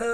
मैं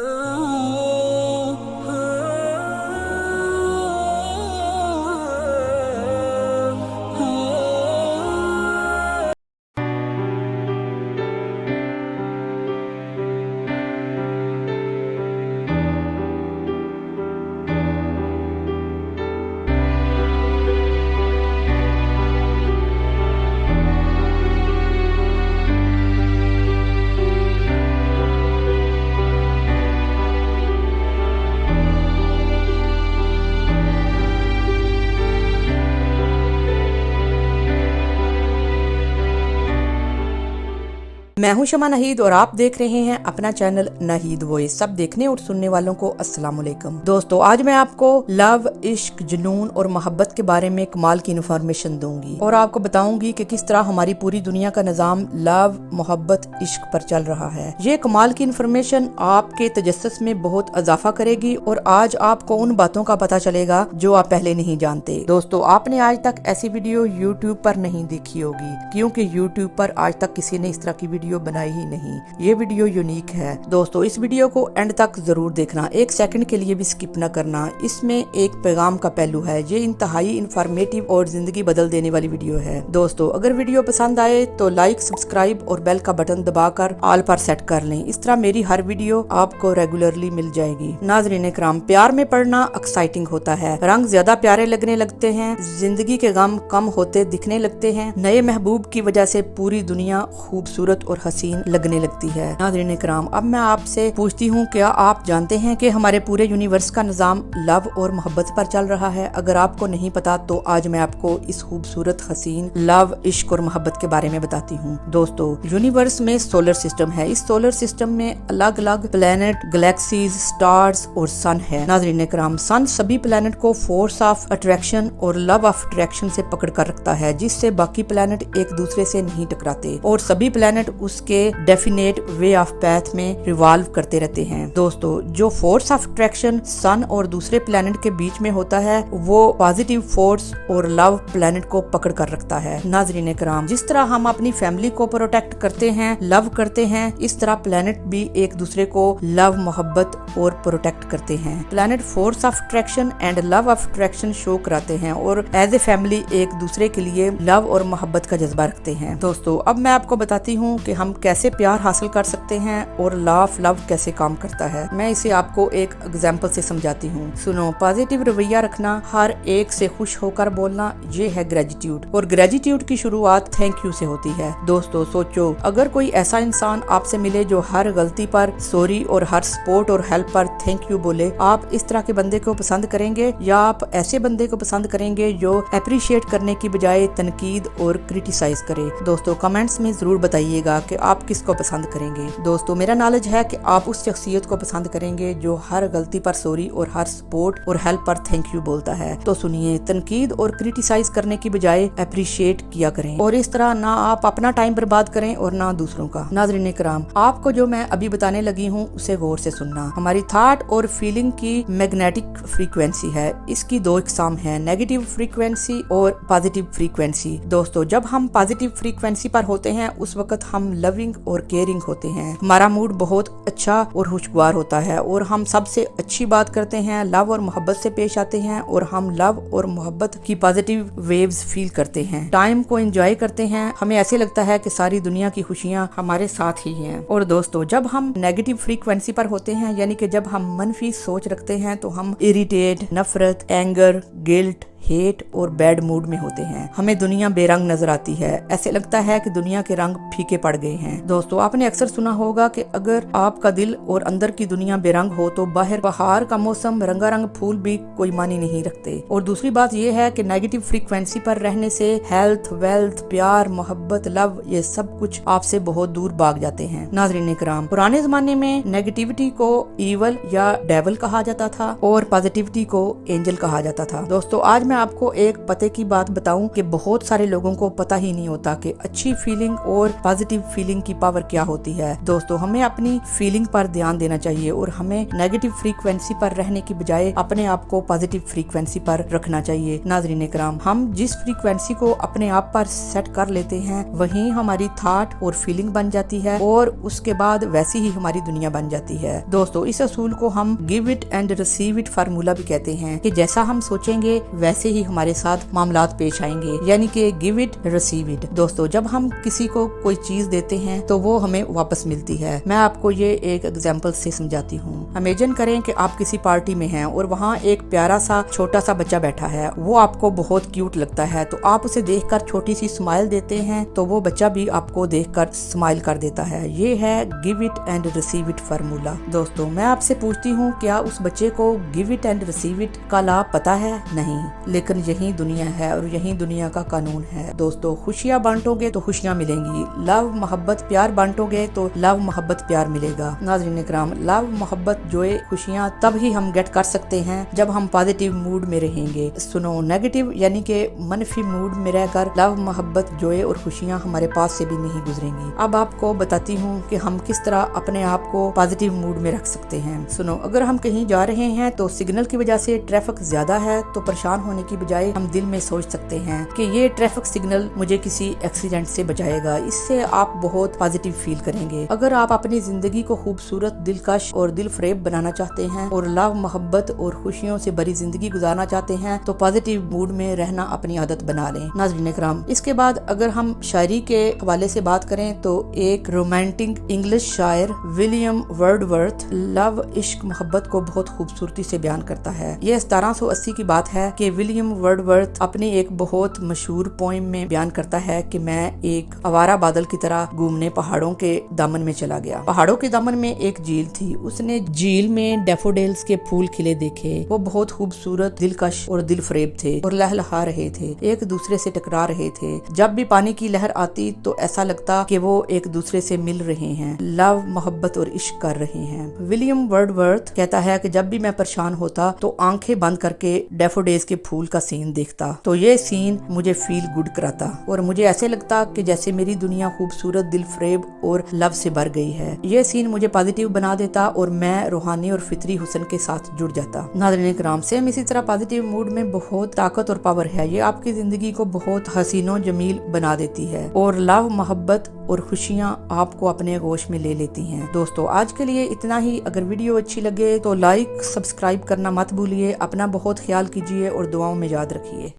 हूं शमा नाहीद और आप देख रहे हैं अपना चैनल नाहीद वॉइस। सब देखने और सुनने वालों को अस्सलाम वालेकुम। दोस्तों, आज मैं आपको लव, इश्क, जुनून और मोहब्बत के बारे में कमाल की इन्फॉर्मेशन दूंगी और आपको बताऊंगी कि किस तरह हमारी पूरी दुनिया का निजाम लव, मोहब्बत, इश्क पर चल रहा है। ये कमाल की इन्फॉर्मेशन आपके तजस्सुस में बहुत इजाफा करेगी और आज आपको उन बातों का पता चलेगा जो आप पहले नहीं जानते। दोस्तों, आपने आज तक ऐसी वीडियो यूट्यूब पर नहीं देखी होगी, क्योंकि यूट्यूब पर आज तक किसी ने इस तरह की वीडियो बनाई ही नहीं। ये वीडियो यूनिक है। दोस्तों, इस वीडियो को एंड तक जरूर देखना, एक सेकंड के लिए भी स्किप न करना। इसमें एक पैगाम का पहलू है। ये इंतहाई इंफॉर्मेटिव और जिंदगी बदल देने वाली वीडियो है। दोस्तों, अगर वीडियो पसंद आए तो लाइक, सब्सक्राइब और बेल का बटन दबाकर ऑल पर सेट कर लें। इस तरह मेरी हर वीडियो आपको रेगुलरली मिल जाएगी। नाज़रीन इकराम, प्यार में पड़ना एक्साइटिंग होता है। रंग ज्यादा प्यारे लगने लगते हैं, जिंदगी के गम कम होते दिखने लगते हैं। नए महबूब की वजह से पूरी दुनिया खूबसूरत और हसीन लगने लगती है। नाज़रीन इकराम, अब मैं आपसे पूछती हूँ, क्या आप जानते हैं कि हमारे पूरे यूनिवर्स का निजाम लव और मोहब्बत पर चल रहा है? अगर आपको नहीं पता तो आज मैं आपको इस खूबसूरत हसीन लव, इश्क और मोहब्बत के बारे में बताती हूँ। दोस्तों, यूनिवर्स में सोलर सिस्टम है। इस सोलर सिस्टम में अलग अलग प्लेनेट, गैलेक्सीज, स्टार्स और सन है। नाज़रीन इकराम, सन सभी प्लेनेट को फोर्स ऑफ अट्रैक्शन और लव ऑफ अट्रैक्शन से पकड़ कर रखता है, जिससे बाकी प्लेनेट एक दूसरे से नहीं टकराते और सभी प्लेनेट उसके डेफिनेट वे ऑफ पैथ में रिवॉल्व करते रहते हैं। दोस्तों, जो फोर्स ऑफ अट्रैक्शन सन और दूसरे प्लेनेट के बीच में होता है वो पॉजिटिव फोर्स और लव प्लेनेट को पकड़ कर रखता है। नाज़रीन इकराम, जिस तरह हम अपनी फैमिली को प्रोटेक्ट करते हैं, लव करते हैं, इस तरह प्लेनेट भी एक दूसरे को लव, मोहब्बत और प्रोटेक्ट करते हैं। Planet force of attraction and love of attraction show कराते हैं और एज ए फैमिली एक दूसरे के लिए लव और मोहब्बत का जज्बा रखते हैं। दोस्तों, अब मैं आपको बताती हूँ कि हम कैसे प्यार हासिल कर सकते हैं और लव कैसे काम करता है। मैं इसे आपको एक एग्जाम्पल से समझाती हूँ। सुनो, पॉजिटिव रवैया रखना, हर एक से खुश होकर बोलना, ये है ग्रेटिट्यूड। और ग्रेटिट्यूड की शुरुआत थैंक यू से होती है। दोस्तों, सोचो, अगर कोई ऐसा इंसान आपसे मिले जो हर गलती पर सॉरी और हर सपोर्ट और हेल्प पर थैंक यू बोले, आप इस तरह के बंदे को पसंद करेंगे या आप ऐसे बंदे को पसंद करेंगे जो अप्रिशिएट करने की बजाय तनकीद और क्रिटिसाइज करे? दोस्तों, कमेंट्स में जरूर बताइएगा कि आप किसको पसंद करेंगे। दोस्तों, मेरा नॉलेज है कि आप उस शख्सियत को पसंद करेंगे जो हर गलती पर सॉरी और हर सपोर्ट और हेल्प पर थैंक यू बोलता है। तो सुनिए, तनकीद और क्रिटिसाइज करने की बजाय अप्रिशिएट किया करें और इस तरह ना आप अपना टाइम बर्बाद करें और ना दूसरों का। नाज़रीन इकराम, आपको जो मैं अभी बताने लगी हूँ उसे गौर से सुनना। हमारी थॉट और फीलिंग की मैग्नेटिक फ्रीक्वेंसी है। इसकी दो इकसाम है, नेगेटिव फ्रीक्वेंसी और पॉजिटिव फ्रीक्वेंसी। दोस्तों, जब हम पॉजिटिव फ्रीक्वेंसी पर होते हैं उस वक्त हम लविंग और केयरिंग होते हैं। हमारा मूड बहुत अच्छा और खुशगवार होता है और हम सबसे अच्छी बात करते हैं, लव और मोहब्बत से पेश आते हैं और हम लव और मोहब्बत की पॉजिटिव वेव्स फील करते हैं, टाइम को एंजॉय करते हैं। हमें ऐसे लगता है कि सारी दुनिया की खुशियां हमारे साथ ही हैं। और दोस्तों, जब हम नेगेटिव फ्रीक्वेंसी पर होते हैं, यानी कि जब हम मनफी सोच रखते हैं, तो हम इरिटेट, नफरत, एंगर, गिल्ट, हेट और बैड मूड में होते हैं। हमें दुनिया बेरंग नजर आती है, ऐसे लगता है कि दुनिया के रंग फीके पड़ गए हैं। दोस्तों, आपने अक्सर सुना होगा कि अगर आपका दिल और अंदर की दुनिया बेरंग हो तो बाहर बहार का मौसम, रंगारंग फूल भी कोई मानी नहीं रखते। और दूसरी बात यह है कि नेगेटिव फ्रीक्वेंसी पर रहने से हेल्थ, वेल्थ, प्यार, मोहब्बत, लव, ये सब कुछ आपसे बहुत दूर भाग जाते हैं। नाज़रीन इकराम, पुराने जमाने में नेगेटिविटी को ईवल या डेविल कहा जाता था और पॉजिटिविटी को एंजल कहा जाता था। दोस्तों, आज मैं मैं आपको एक पते की बात बताऊं कि बहुत सारे लोगों को पता ही नहीं होता कि अच्छी फीलिंग और पॉजिटिव फीलिंग की पावर क्या होती है। दोस्तों, हमें अपनी फीलिंग पर ध्यान देना चाहिए और हमें नेगेटिव फ्रीक्वेंसी पर रहने की बजाय अपने आप को पॉजिटिव फ्रीक्वेंसी पर रखना चाहिए। नाज़रीन किराम, हम जिस फ्रीक्वेंसी को अपने आप पर सेट कर लेते हैं वही हमारी थॉट और फीलिंग बन जाती है और उसके बाद वैसी ही हमारी दुनिया बन जाती है। दोस्तों, इस असूल को हम give it and receive it formula भी कहते हैं कि जैसा हम सोचेंगे वैसे ही हमारे साथ मामलात पेश आएंगे, यानी कि गिव इट रिसीव इट। दोस्तों, जब हम किसी को कोई चीज देते हैं तो वो हमें वापस मिलती है। मैं आपको ये एक एग्जांपल से समझाती हूँ। इमेजिन करें कि आप किसी पार्टी में हैं और वहाँ एक प्यारा सा छोटा सा बच्चा बैठा है। वो आपको बहुत क्यूट लगता है तो आप उसे देखकर छोटी सी स्माइल देते हैं तो वो बच्चा भी आपको देखकर स्माइल कर देता है। ये है give it and receive it formula. दोस्तों, मैं आपसे पूछती हूँ, क्या उस बच्चे को give it and receive it का लाभ पता है? नहीं, लेकिन यही दुनिया है और यही दुनिया का कानून है। दोस्तों, खुशियाँ बांटोगे तो खुशियाँ मिलेंगी, लव मोहब्बत प्यार बांटोगे तो लव मोहब्बत प्यार मिलेगा। नाज़रीन इकराम, लव मोहब्बत जोए खुशियाँ तब ही हम गेट कर सकते हैं जब हम पॉजिटिव मूड में रहेंगे। सुनो, नेगेटिव यानी कि मनफी मूड में रहकर लव मोहब्बत जोए और खुशियाँ हमारे पास से भी नहीं गुजरेंगी। अब आपको बताती हूँ कि हम किस तरह अपने आप को पॉजिटिव मूड में रख सकते हैं। सुनो, अगर हम कहीं जा रहे हैं तो सिग्नल की वजह से ट्रैफिक ज्यादा है तो परेशान होने की बजाय हम दिल में सोच सकते हैं कि ये ट्रैफिक सिग्नल मुझे किसी एक्सीडेंट से बचाएगा। इससे आप बहुत पॉजिटिव फील करेंगे। अगर आप अपनी जिंदगी को खूबसूरत, दिलकश और दिल फरेब बनाना चाहते हैं और लव मोहब्बत और खुशियों से भरी जिंदगी गुजारना चाहते हैं तो पॉजिटिव मूड में रहना अपनी आदत बना लें। नाज़रीन इकराम, इसके बाद अगर हम शायरी के हवाले से बात करें तो एक रोमांटिक इंग्लिश शायर विलियम वर्डवर्थ लव इश्क मोहब्बत को बहुत खूबसूरती से बयान करता है। ये 1780 की बात है कि विलियम वर्डवर्थ अपनी एक बहुत मशहूर पोएम में बयान करता है कि मैं एक आवारा बादल की तरह घूमने पहाड़ों के दामन में चला गया। पहाड़ों के दामन में एक झील थी। उसने झील में डैफोडिल्स के फूल खिले देखे। वो बहुत खूबसूरत, दिलकश और दिल फरेब थे और लहलहा रहे थे, एक दूसरे से टकरा रहे थे। जब भी पानी की लहर आती तो ऐसा लगता कि वो एक दूसरे से मिल रहे हैं, लव मोहब्बत और इश्क कर रहे हैं। विलियम वर्डवर्थ कहता है कि जब भी मैं परेशान होता तो आंखें बंद करके डैफोडिल्स के फूल का सीन देखता तो ये सीन मुझे फील गुड कराता और मुझे ऐसे लगता कि जैसे मेरी दुनिया खूबसूरत, दिल फरेब और लव से भर गई है। ये सीन मुझे पॉजिटिव बना देता और मैं रूहानी और फितरी हुस्न के साथ जुड़ जाता। नाज़रीन इकराम, सेम इसी तरह पॉजिटिव मूड में बहुत ताकत और पावर है। ये आपकी जिंदगी को बहुत हसीनो जमील बना देती है और लव मोहब्बत और खुशियाँ आपको अपने गोश में ले लेती हैं। दोस्तों, आज के लिए इतना ही। अगर वीडियो अच्छी लगे तो लाइक, सब्सक्राइब करना मत भूलिए। अपना बहुत ख्याल कीजिए और दुआओं में याद रखिए।